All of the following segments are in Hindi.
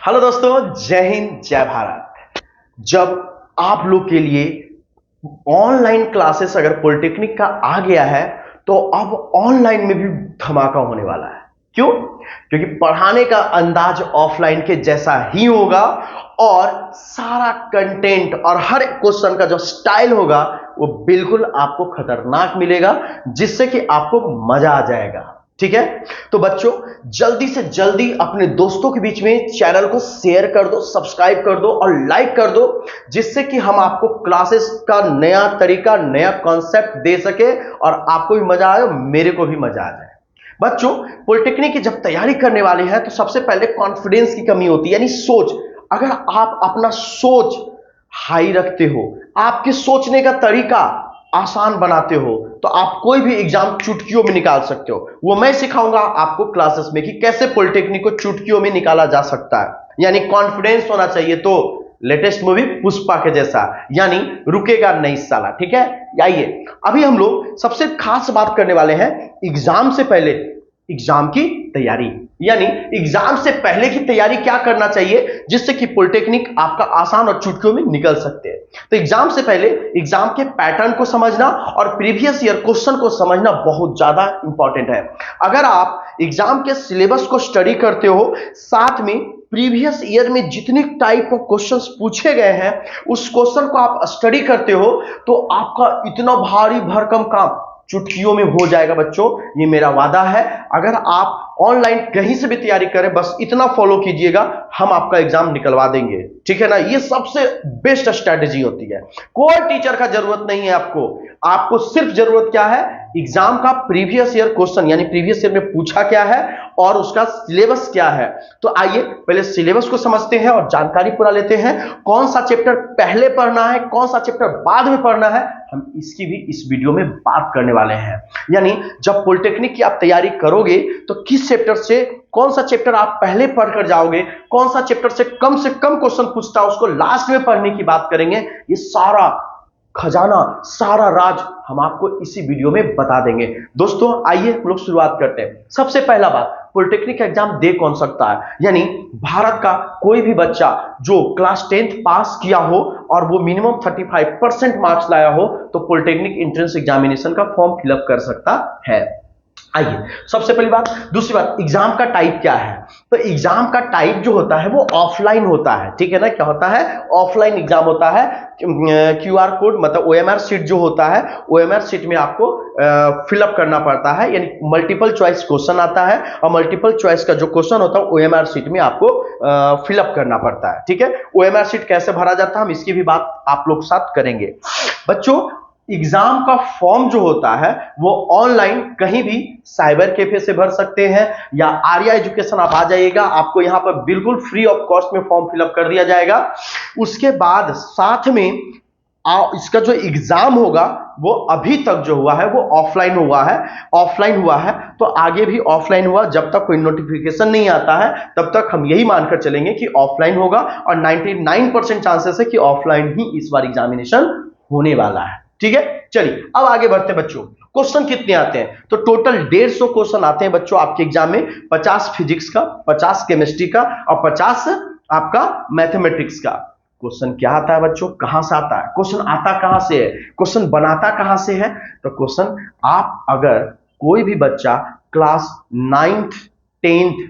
हेलो दोस्तों, जय हिंद जय भारत। जब आप लोग के लिए ऑनलाइन क्लासेस अगर पॉलिटेक्निक का आ गया है तो अब ऑनलाइन में भी धमाका होने वाला है। क्यों? क्योंकि पढ़ाने का अंदाज ऑफलाइन के जैसा ही होगा और सारा कंटेंट और हर क्वेश्चन का जो स्टाइल होगा वो बिल्कुल आपको खतरनाक मिलेगा, जिससे कि आपको मजा आ जाएगा। ठीक है, तो बच्चों जल्दी से जल्दी अपने दोस्तों के बीच में चैनल को शेयर कर दो, सब्सक्राइब कर दो और लाइक कर दो, जिससे कि हम आपको क्लासेस का नया तरीका, नया कॉन्सेप्ट दे सके और आपको भी मजा आए और मेरे को भी मजा आ जाए। बच्चों, पॉलिटेक्निक की जब तैयारी करने वाले हैं तो सबसे पहले कॉन्फिडेंस की कमी होती है, यानी सोच। अगर आप अपना सोच हाई रखते हो, आपके सोचने का तरीका आसान बनाते हो, तो आप कोई भी एग्जाम चुटकियों में निकाल सकते हो। वो मैं सिखाऊंगा आपको क्लासेस में कि कैसे पॉलिटेक्निक को चुटकियों में निकाला जा सकता है। यानी कॉन्फिडेंस होना चाहिए, तो लेटेस्ट मूवी पुष्पा के जैसा, यानी रुकेगा नहीं साला। ठीक है, आइए अभी हम लोग सबसे खास बात करने वाले हैं एग्जाम से पहले एग्जाम की तैयारी, यानी एग्जाम से पहले की तैयारी क्या करना चाहिए जिससे कि पॉलिटेक्निक आपका आसान और चुटकियों में निकल सकते हैं। तो एग्जाम से पहले एग्जाम के पैटर्न को समझना और प्रीवियस ईयर क्वेश्चन को समझना बहुत ज्यादा इंपॉर्टेंट है। अगर आप एग्जाम के सिलेबस को स्टडी करते हो, साथ में प्रीवियस ईयर में जितने टाइप ऑफ क्वेश्चंस पूछे गए हैं उस क्वेश्चन को आप स्टडी करते हो, तो आपका इतना भारी भरकम काम चुटकियों में हो जाएगा। बच्चों, ये मेरा वादा है। अगर आप ऑनलाइन कहीं से भी तैयारी करें, बस इतना फॉलो कीजिएगा, हम आपका एग्जाम निकलवा देंगे। ठीक है ना, ये सबसे बेस्ट स्ट्रैटेजी होती है। कोई टीचर का जरूरत नहीं है आपको सिर्फ जरूरत क्या है, एग्जाम का प्रीवियस ईयर क्वेश्चन, यानी प्रीवियस ईयर में पूछा क्या है और उसका सिलेबस क्या है। तो आइए पहले सिलेबस को समझते हैं और जानकारी पूरा लेते हैं। कौन सा चैप्टर पहले पढ़ना है, कौन सा चैप्टर बाद में पढ़ना है, हम इसकी भी इस वीडियो में बात करने वाले हैं। यानी जब पॉलिटेक्निक की आप तैयारी करोगे तो किस चैप्टर से कौन सा चैप्टर आप पहले पढ़कर जाओगे, कौन सा चैप्टर से कम क्वेश्चन पूछता है उसको लास्ट में पढ़ने की बात करेंगे। ये सारा खजाना, सारा राज हम आपको इसी वीडियो में बता देंगे। दोस्तों आइए हम लोग शुरुआत करते हैं। सबसे पहला बात, पॉलिटेक्निक एग्जाम दे कौन सकता है, यानी भारत का कोई भी बच्चा जो क्लास 10th पास किया हो और वो मिनिमम 35% मार्क्स लाया हो, तो पॉलिटेक्निक एंट्रेंस एग्जामिनेशन का फॉर्म फिलअप कर सकता है। आइए सबसे पहली बात। दूसरी बात, एग्जाम का टाइप क्या है। तो एग्जाम का टाइप जो होता है वो ऑफलाइन होता है। ठीक है ना, क्या होता है, ऑफलाइन एग्जाम होता है। QR कोड मतलब OMR शीट जो होता है, OMR शीट में आपको फिलअप करना पड़ता है, यानी मल्टीपल चॉइस क्वेश्चन आता है और मल्टीपल चॉइस का जो क्वेश्चन होता है OMR शीट में आपको फिलअप करना पड़ता है। ठीक है, OMR शीट कैसे भरा जाता है हम इसकी भी बात आप लोग साथ करेंगे। बच्चों, एग्जाम का फॉर्म जो होता है वो ऑनलाइन कहीं भी साइबर कैफे से भर सकते हैं, या आर्या एजुकेशन आप आ जाइएगा, आपको यहां पर बिल्कुल फ्री ऑफ कॉस्ट में फॉर्म फिलअप कर दिया जाएगा। उसके बाद साथ में इसका जो एग्जाम होगा वो अभी तक जो हुआ है वो ऑफलाइन हुआ है, तो आगे भी ऑफलाइन हुआ। जब तक कोई नोटिफिकेशन नहीं आता है तब तक हम यही मानकर चलेंगे कि ऑफलाइन होगा, और 99% चांसेस है कि ऑफलाइन ही इस बार एग्जामिनेशन होने वाला है। ठीक है, चलिए अब आगे बढ़ते हैं। बच्चों, क्वेश्चन कितने आते हैं, तो टोटल 150 क्वेश्चन आते हैं बच्चों आपके एग्जाम में। 50 फिजिक्स का, 50 केमिस्ट्री का और 50 आपका मैथमेटिक्स का। क्वेश्चन क्या आता है बच्चों, कहां से आता है, क्वेश्चन आता कहां से है, क्वेश्चन बनाता कहां से है। तो क्वेश्चन आप अगर कोई भी बच्चा क्लास 9th 10th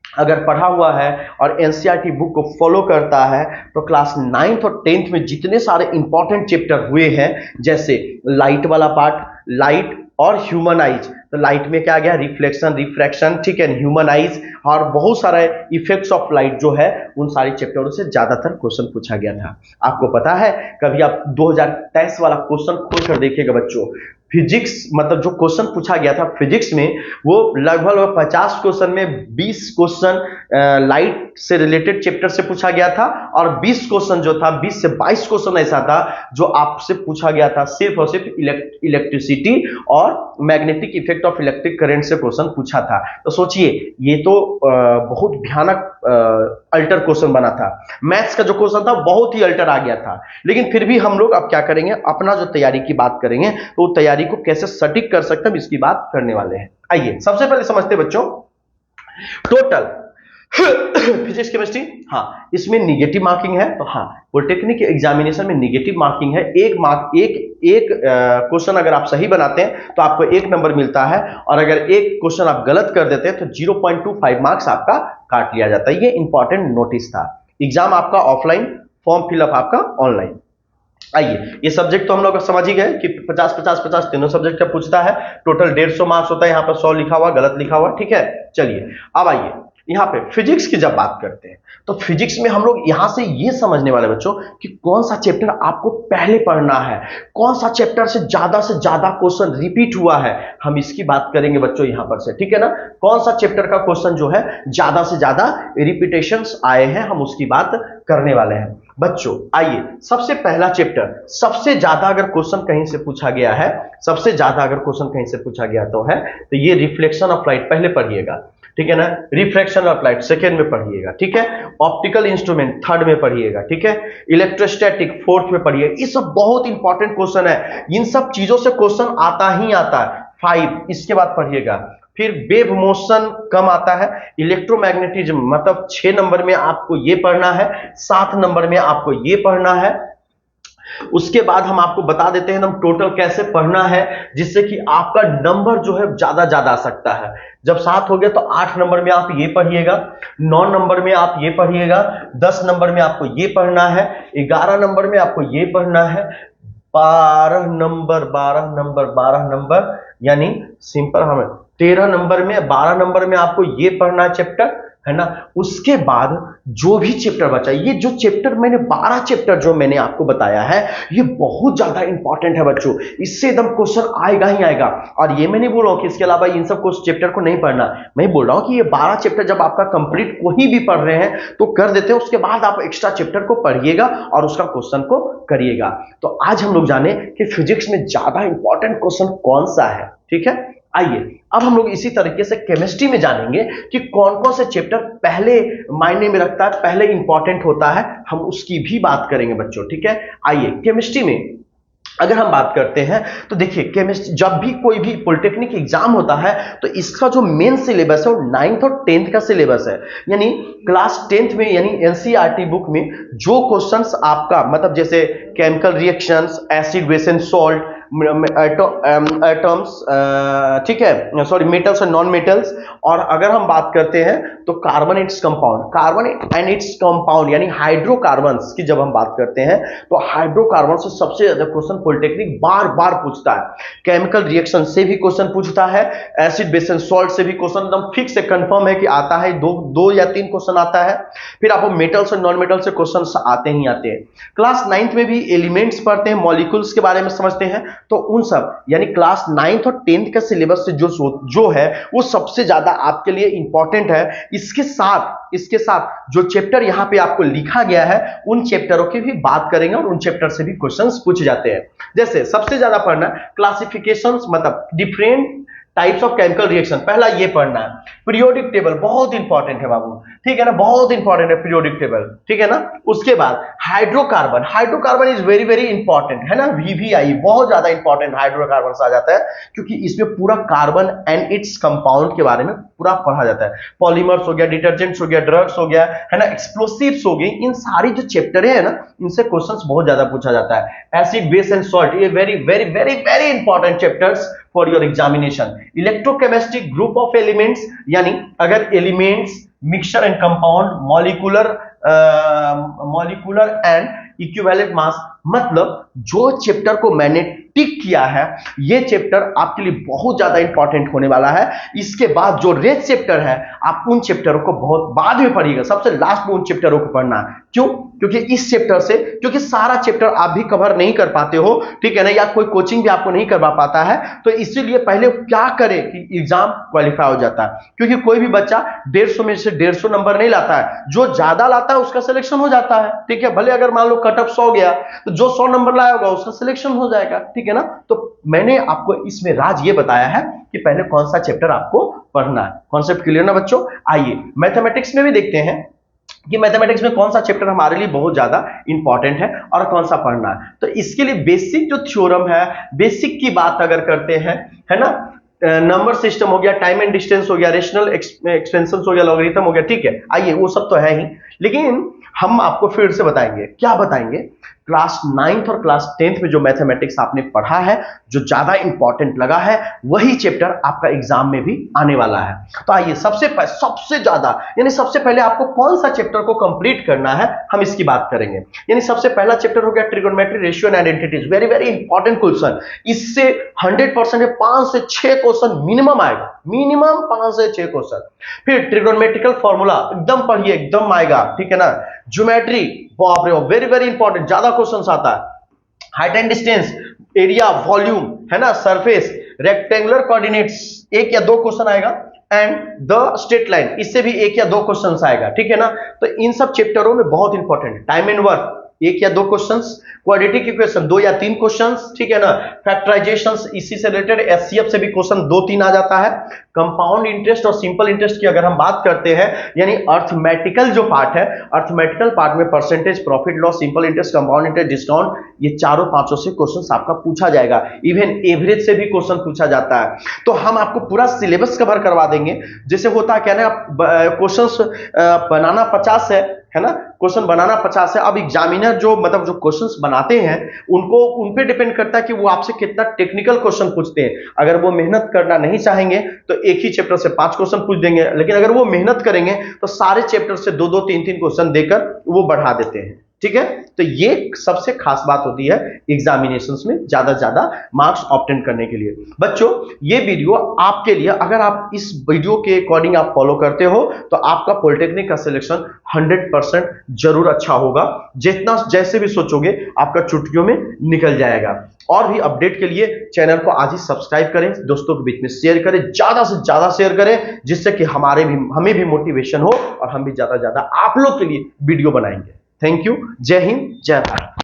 अगर पढ़ा हुआ है और एनसीईआरटी बुक को फॉलो करता है, तो क्लास 9th और 10th में जितने सारे इंपॉर्टेंट चैप्टर हुए हैं, जैसे लाइट वाला पार्ट, लाइट और ह्यूमन आइज, तो लाइट में क्या गया, रिफ्लेक्शन, रिफ्रैक्शन, ठीक है, ह्यूमन आइज और बहुत सारे इफेक्ट्स ऑफ लाइट जो है, उन सारे चैप्टरों से ज्यादातर क्वेश्चन पूछा गया था। आपको पता है, कभी आप 2023 वाला क्वेश्चन खोलकर देखिएगा बच्चों, फिजिक्स मतलब जो क्वेश्चन पूछा गया था फिजिक्स में, वो लगभग 50 क्वेश्चन में 20 क्वेश्चन लाइट से रिलेटेड चैप्टर से पूछा गया था, और 20 क्वेश्चन जो था, 20 से 22 क्वेश्चन ऐसा था जो आपसे पूछा गया था सिर्फ और सिर्फ इलेक्ट्रिसिटी और magnetic effect of electric current से क्वेश्चन पूछा था। तो सोचिए, ये तो बहुत भयानक अल्टर क्वेश्चन बना था। मैथ्स का जो क्वेश्चन था बहुत ही अल्टर आ गया था, लेकिन फिर भी हम लोग अब क्या करेंगे, अपना जो तैयारी की बात करेंगे, तो तैयारी को कैसे सटीक कर सकते हैं इसकी बात करने वाले हैं। आइए सबसे पहले समझते हैं बच्चों, टोटल फिजिक्स केमिस्ट्री, हाँ इसमें निगेटिव मार्किंग है। तो हाँ, पॉलिटेक्निक एग्जामिनेशन में निगेटिव मार्किंग है। एक मार्क एक क्वेश्चन अगर आप सही बनाते हैं तो आपको 1 नंबर मिलता है, और अगर एक क्वेश्चन आप गलत कर देते हैं तो 0.25 मार्क्स आपका काट लिया जाता है। ये इंपॉर्टेंट नोटिस था। एग्जाम आपका ऑफलाइन, फॉर्म फिलअप आपका ऑनलाइन। आइए, ये सब्जेक्ट तो हम लोग समझ ही गए कि 50-50-50 तीनों सब्जेक्ट का पूछता है। टोटल 150 मार्क्स होता है। यहाँ पर 100 लिखा हुआ, गलत लिखा हुआ, ठीक है। चलिए अब आइए यहाँ पे फिजिक्स की जब बात करते हैं तो फिजिक्स में हम लोग यहां से ये समझने वाले बच्चों कि कौन सा चैप्टर आपको पहले पढ़ना है, कौन सा चैप्टर से ज्यादा क्वेश्चन रिपीट हुआ है, हम इसकी बात करेंगे बच्चों यहां पर से, ठीक है ना। कौन सा चैप्टर का क्वेश्चन जो है ज्यादा से ज्यादा रिपीटेशंस आए हैं, हम उसकी बात करने वाले हैं बच्चों। आइए, सबसे पहला चैप्टर, सबसे ज्यादा अगर क्वेश्चन कहीं से पूछा गया है, सबसे ज्यादा अगर क्वेश्चन कहीं से पूछा गया तो ये रिफ्लेक्शन ऑफ लाइट पहले पढ़िएगा, ठीक है ना। रिफ्रैक्शन ऑफ लाइट सेकेंड में पढ़िएगा, ठीक है। ऑप्टिकल इंस्ट्रूमेंट थर्ड में पढ़िएगा, ठीक है। इलेक्ट्रोस्टैटिक फोर्थ में पढ़िएगा। ये सब बहुत इंपॉर्टेंट क्वेश्चन है। इन सब चीजों से क्वेश्चन आता ही आता है। 5 इसके बाद पढ़िएगा। फिर वेव मोशन कम आता है। इलेक्ट्रोमैग्नेटिज्म मतलब 6 नंबर में आपको ये पढ़ना है, 7 नंबर में आपको ये पढ़ना है। उसके बाद हम आपको बता देते हैं हम टोटल कैसे पढ़ना है जिससे कि आपका नंबर जो है ज्यादा आ सकता है। जब 7 हो गया तो 8 नंबर में आप ये पढ़िएगा, 9 नंबर में आप ये पढ़िएगा, 10 नंबर में आपको ये पढ़ना है, 11 नंबर में आपको ये पढ़ना है, 12 नंबर यानी सिंपल हमें 13 नंबर में, 12 नंबर में आपको ये पढ़ना है चैप्टर, है ना। उसके बाद जो भी चैप्टर बचा, ये जो चैप्टर मैंने 12 चैप्टर जो मैंने आपको बताया है ये बहुत ज्यादा इंपॉर्टेंट है बच्चों। इससे एकदम क्वेश्चन आएगा ही आएगा। और ये मैं नहीं बोल रहा हूं कि इसके अलावा इन सब चैप्टर को नहीं पढ़ना, मैं बोल रहा हूं कि ये 12 चैप्टर जब आपका कंप्लीट कोई भी पढ़ रहे हैं तो कर देते हैं, उसके बाद आप एक्स्ट्रा चैप्टर को पढ़िएगा और उसका क्वेश्चन को करिएगा। तो आज हम लोग जाने कि फिजिक्स में ज्यादा इंपॉर्टेंट क्वेश्चन कौन सा है, ठीक है। आइए अब हम लोग इसी तरीके से केमिस्ट्री में जानेंगे कि कौन कौन से चैप्टर पहले मायने में रखता है, पहले इंपॉर्टेंट होता है, हम उसकी भी बात करेंगे बच्चों, ठीक है। आइए, केमिस्ट्री में अगर हम बात करते हैं तो देखिए, केमिस्ट्री जब भी कोई भी पॉलिटेक्निक एग्जाम होता है तो इसका जो मेन सिलेबस है वो 9th और 10th का सिलेबस है। यानी क्लास 10th में यानी एनसीईआरटी बुक में जो क्वेश्चंस आपका मतलब जैसे chemical reactions, acid base and salt, atoms, ठीक है, सॉरी मेटल्स और नॉन मेटल्स, और अगर हम बात करते हैं तो carbon and its compound, carbon and its compound यानी हाइड्रोकार्बन्स की जब हम बात करते हैं तो हाइड्रोकार्बन से सबसे ज्यादा क्वेश्चन पॉलिटेक्निक बार बार पूछता है। केमिकल रिएक्शन से भी क्वेश्चन पूछता है, एसिड बेस एंड सॉल्ट से भी क्वेश्चन एकदम फिक्स है, कंफर्म है कि आता है, दो या 3 क्वेश्चन आता है। फिर आपको मेटल्स और नॉन मेटल्स से क्वेश्चन आते ही आते हैं। क्लास 9th में भी एलिमेंट्स पढ़ते हैं, मॉलिक्यूल्स के बारे में समझते हैं, तो उन सब यानी क्लास 9th और 10th का सिलेबस से जो है वो सबसे ज्यादा आपके लिए इंपॉर्टेंट है। इसके साथ जो चैप्टर यहां पे आपको लिखा गया है उन चैप्टरों की भी बात करेंगे और उन चैप्टर से भी क्वेश्चंस पूछे जाते हैं। जैसे सबसे ज्यादा पढ़ना क्लासिफिकेशंस मतलब different types of chemical reaction, पहला ये पढ़ना है। पीरियोडिक टेबल बहुत इंपॉर्टेंट है बाबू, ठीक है ना, बहुत इंपॉर्टेंट है पीरियोडिक टेबल, ठीक है ना। उसके बाद hydrocarbon, hydrocarbon is very very important, है ना। वीवीआई बहुत ज्यादा इंपॉर्टेंट हाइड्रोकार्बन आ जाता है क्योंकि इसमें पूरा कार्बन एंड इट्स कंपाउंड के बारे में पूरा पढ़ा जाता है। पॉलीमर्स हो गया, डिटर्जेंट्स हो गया, ड्रग्स हो गया, है ना, एक्सप्लोसिव्स हो गई, इन सारी जो चैप्टर है ना इनसे क्वेश्चंस बहुत ज्यादा पूछा जाता है। एसिड बेस एंड सॉल्ट, ये very very very very important chapters for your examination. Electrochemistry, group of elements यानी अगर elements, mixture and compound, molecular and equivalent mass, मतलब जो चैप्टर को मैंने टिक किया है ये चैप्टर आपके लिए बहुत ज्यादा इंपॉर्टेंट होने वाला है। इसके बाद जो रेड चैप्टर है आप उन चैप्टरों को बहुत बाद में पढ़िएगा, सबसे लास्ट में उन चैप्टरों को पढ़ना है। क्यों? क्योंकि इस चैप्टर से, क्योंकि सारा चैप्टर आप भी कवर नहीं कर पाते हो, ठीक है ना, या कोई कोचिंग भी आपको नहीं करवा पाता है, तो इसीलिए पहले क्या करे कि एग्जाम क्वालिफाई हो जाता है। क्योंकि कोई भी बच्चा 150 में से 150 नंबर नहीं लाता है, जो ज्यादा लाता है उसका सिलेक्शन हो जाता है, ठीक है। भले अगर मान लो कट ऑफ 100 गया तो जो 100 नंबर लाया होगा उसका सिलेक्शन हो जाएगा, ठीक है ना। तो मैंने आपको इसमें राज ये बताया है कि पहले कौन सा चैप्टर आपको पढ़ना है। कॉन्सेप्ट क्लियर ना बच्चों? आइए मैथमेटिक्स में भी देखते हैं कि मैथमेटिक्स में कौन सा चैप्टर हमारे लिए बहुत ज्यादा इंपॉर्टेंट है और कौन सा पढ़ना है। तो इसके लिए बेसिक जो थ्योरम है, बेसिक की बात अगर करते हैं, है ना, नंबर सिस्टम हो गया, टाइम एंड डिस्टेंस हो गया, रेशनल एक्सपेंशन हो गया, लॉगरिथम हो गया, ठीक है। आइए वो सब तो है ही, लेकिन हम आपको फिर से बताएंगे। क्या बताएंगे? क्लास 9th और क्लास 10th में जो मैथमेटिक्स आपने पढ़ा है, जो ज्यादा इंपॉर्टेंट लगा है, वही चैप्टर आपका एग्जाम में भी आने वाला है। तो आइए सबसे ज्यादा यानी सबसे पहले आपको कौन सा चैप्टर को कंप्लीट करना है, हम इसकी बात करेंगे। यानी सबसे पहला चैप्टर हो गया trigonometry, ratio and identities. Very very important question. इससे 100% 5 से 6 क्वेश्चन मिनिमम आएगा, मिनिमम 5 से 6 क्वेश्चन। फिर ट्रिगोनोमेट्रिकल फॉर्मूला एकदम पढ़िए, एकदम आएगा, ठीक है ना। ज्योमेट्री, बाप रे, वेरी वेरी इंपॉर्टेंट, ज्यादा क्वेश्चन आता है। Height and distance, area, volume, है ना, सरफेस, रेक्टेंगुलर कोऑर्डिनेट्स, एक या दो क्वेश्चन आएगा। एंड द स्ट्रेट लाइन, इससे भी एक या दो क्वेश्चन आएगा, ठीक है ना। तो इन सब चैप्टरों में बहुत इंपॉर्टेंट है। टाइम एंड वर्क, एक या दो क्वेश्चंस। क्वाड्रेटिक इक्वेशन, 2 या 3 क्वेश्चंस, ठीक है ना। फैक्टराइजेशंस, इसी से रिलेटेड एचसीएफ से भी क्वेश्चन 2-3 आ जाता है। कंपाउंड इंटरेस्ट और सिंपल इंटरेस्ट की अगर हम बात करते हैं, यानी अर्थमेटिकल जो पार्ट है, अर्थमेटिकल पार्ट में percentage, profit loss, simple interest, compound interest, discount, ये चारों पांचों से क्वेश्चन आपका पूछा जाएगा। इवन एवरेज से भी क्वेश्चन पूछा जाता है। तो हम आपको पूरा सिलेबस कवर करवा देंगे। जैसे होता है क्या ना, क्वेश्चन बनाना 50 है ना, क्वेश्चन बनाना 50 है। अब एग्जामिनर जो मतलब जो क्वेश्चंस बनाते हैं, उनको उन पे डिपेंड करता है कि वो आपसे कितना टेक्निकल क्वेश्चन पूछते हैं। अगर वो मेहनत करना नहीं चाहेंगे तो एक ही चैप्टर से 5 क्वेश्चन पूछ देंगे, लेकिन अगर वो मेहनत करेंगे तो सारे चैप्टर से 2-2, 3-3 क्वेश्चन देकर वो बढ़ा देते हैं, ठीक है। तो ये सबसे खास बात होती है एग्जामिनेशंस में ज्यादा से ज्यादा मार्क्स ऑब्टेन करने के लिए। बच्चों, ये वीडियो आपके लिए, अगर आप इस वीडियो के अकॉर्डिंग आप फॉलो करते हो तो आपका पॉलिटेक्निक का सिलेक्शन 100% जरूर अच्छा होगा। जितना जैसे भी सोचोगे आपका चुटकियों में निकल जाएगा। और भी अपडेट के लिए चैनल को आज ही सब्सक्राइब करें, दोस्तों के बीच में शेयर करें, ज्यादा से ज्यादा शेयर करें, जिससे कि हमें भी मोटिवेशन हो और हम भी ज्यादा से ज्यादा आप लोग के लिए वीडियो बनाएंगे। Thank you. जय हिंद, जय भारत।